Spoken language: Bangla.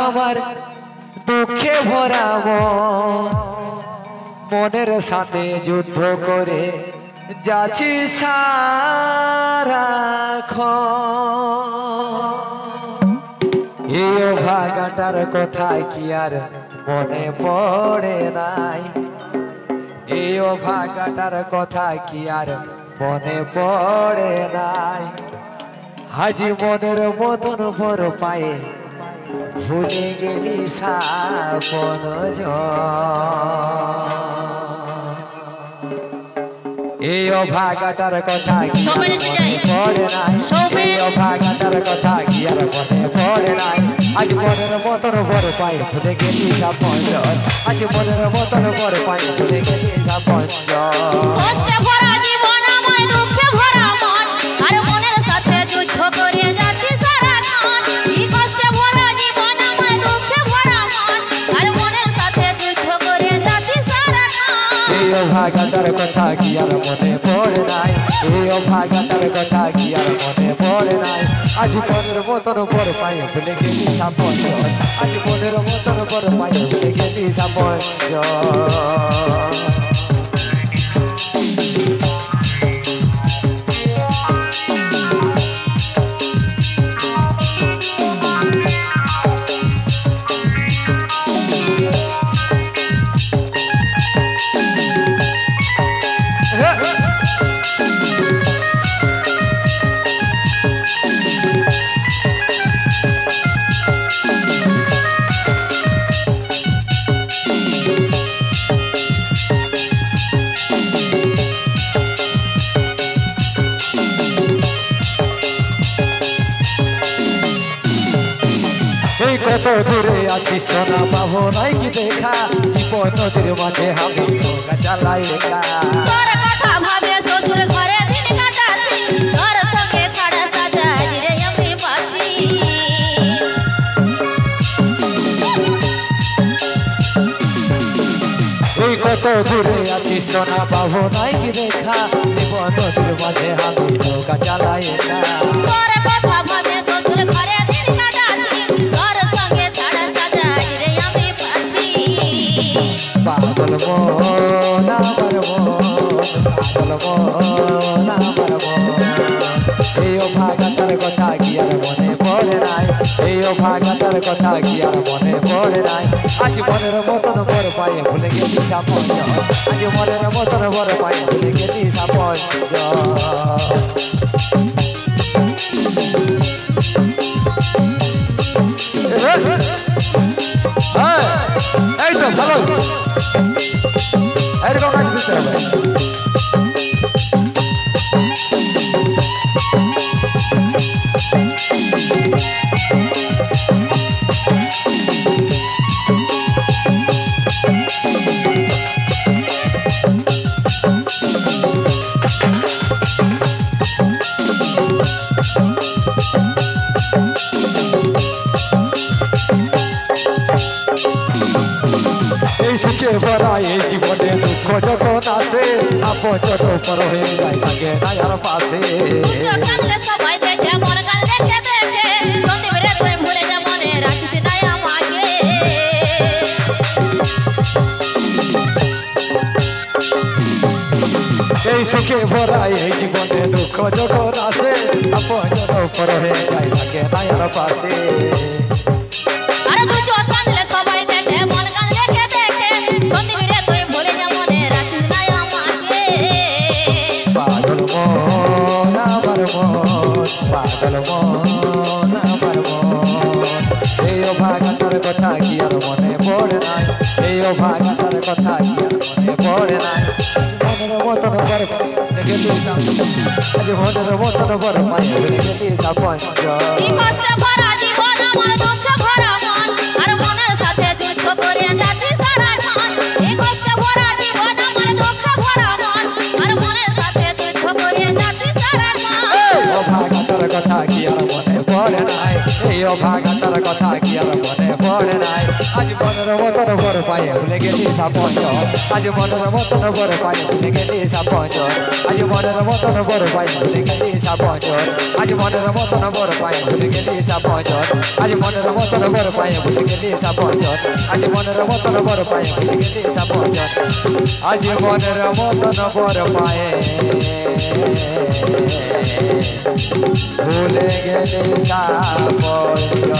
আমার দুঃখে ভরা মনের সাথে যুদ্ধ করে যাচ্ছি সারাক্ষণ। এই ভাগাটার কথা কি আর মনে পড়ে নাই, এই ভাগাটার কথা কি আর মনে পড়ে নাই। হাজি মনের মতন ভর পায়ে ভুলে গেলি সাপন এই অভাগাটার কথা কি মনে পড়ে নাই, এই অভাগাটার কথা কি আর মনে পড়ে নাই। আজ মনের মতন ভর পায়ে ভুলে গেলি সাপন, আজ মনের মতন ভর পায়ে ভুলে গেলি সাপন। ভাগাটার কথা কি আর মনে পড়ে নাই, এই ভাগাটার কথা কি আর মনে পড়ে নাই। আজ মনের মতন বড় পায়ে ভুলে গেলি সাপন, আজ মনের মতন বড় পায়ে ভুলে গেলি সাপন। কত দূরে আছি সোনা পাবো নাই কি দেখা, জীবন নদীর মাঝে আমি নৌকা চালাই একা। তোর কথা ভাবে শ্বশুর ঘরে দিন কাটাচ্ছি, তোর সঙ্গে ছাড়া সাজা রে আমি পাচ্ছি। এই কত দূরে আছি সোনা পাবো নাই কি দেখা, জীবন নদীর মাঝে আমি নৌকা চালাই একা। তোর কথা ভাবে শ্বশুর ঘরে দিন কাটাচ্ছি, তোর সঙ্গে ছাড়া সাজা রে আমি পাচ্ছি। পাগল মন আমার মন, পাগল মন আমার মন। এই ভাগাটার কথা কি আর মনে পড়ে নাই, এই ভাগাটার কথা কি আর মনে পড়ে নাই। আজ মনের মতন বড় পায়ে ভুলে গেলি সাপন, আজ মনের মতন বড় পায়ে ভুলে গেলি সাপন। এই তো ভালো, এরকম কাজ দিতে হবে। এই সুখে ভরা এই জীবনে দুঃখ যখন আসে, আপন যত পর হয়ে যায় থাকে না আর পাশে। সবাই দেখে মন গান দেখে দেখে সন্দীপরে তুই ভুলে যা, মনে রাখিস না আমাকে। এই সুখে ভরা এই জীবনে দুঃখ যখন আসে, আপন যত পর হয়ে যায় থাকে না আর পাশে। আরে তুই চোখ কাঁদলে সবাই দেখে মন গান দেখে দেখে সন্দীপরে তুই ভুলে যা, মনে রাখিস না আমাকে। পাগল মন আমার মন, পাগল মন আমার মন। এই ভাগাটার কথা কি আর মনে পড়ে নাই, এই ভাগাটার কথা কি আর মনে পড়ে নাই। মনের মতন বড় দেখে তুই আজ মনের মতন বড় পায়ে ভুলে গেলি সাপন। কি কষ্টে ভরা জীবন আমার, দুঃখে ভরা মন, আর মনের সাথে যুদ্ধ করে যাচ্ছি সারাক্ষণ। এই কষ্টে ভরা জীবন আমার, দুঃখে ভরা মন, আর মনের সাথে যুদ্ধ করে যাচ্ছি সারাক্ষণ। ভাগাটার কথা কি আর মনে পড়ে নাই, এই ভাগাটার কথা কি আর মনে পড়ে নাই আজ মনের মতন বড় পায়ে ভুলে গেলি সাপঞ্জন আজ মনের মতন বড় পায়ে ভুলে গেলি সাপঞ্জন আজ মনের মতন বড় পায়ে ভুলে গেলি সাপঞ্জন আজ মনের মতন বড় পায়ে ভুলে গেলি সাপঞ্জন আজ মনের মতন বড় পায়ে ভুলে গেলি সাপঞ্জন আজ মনের মতন বড় পায়ে ভুলে গেলি সাপঞ্জন আজ মনের মতন বড় পায়ে ভুলে গেলি সাপঞ্জন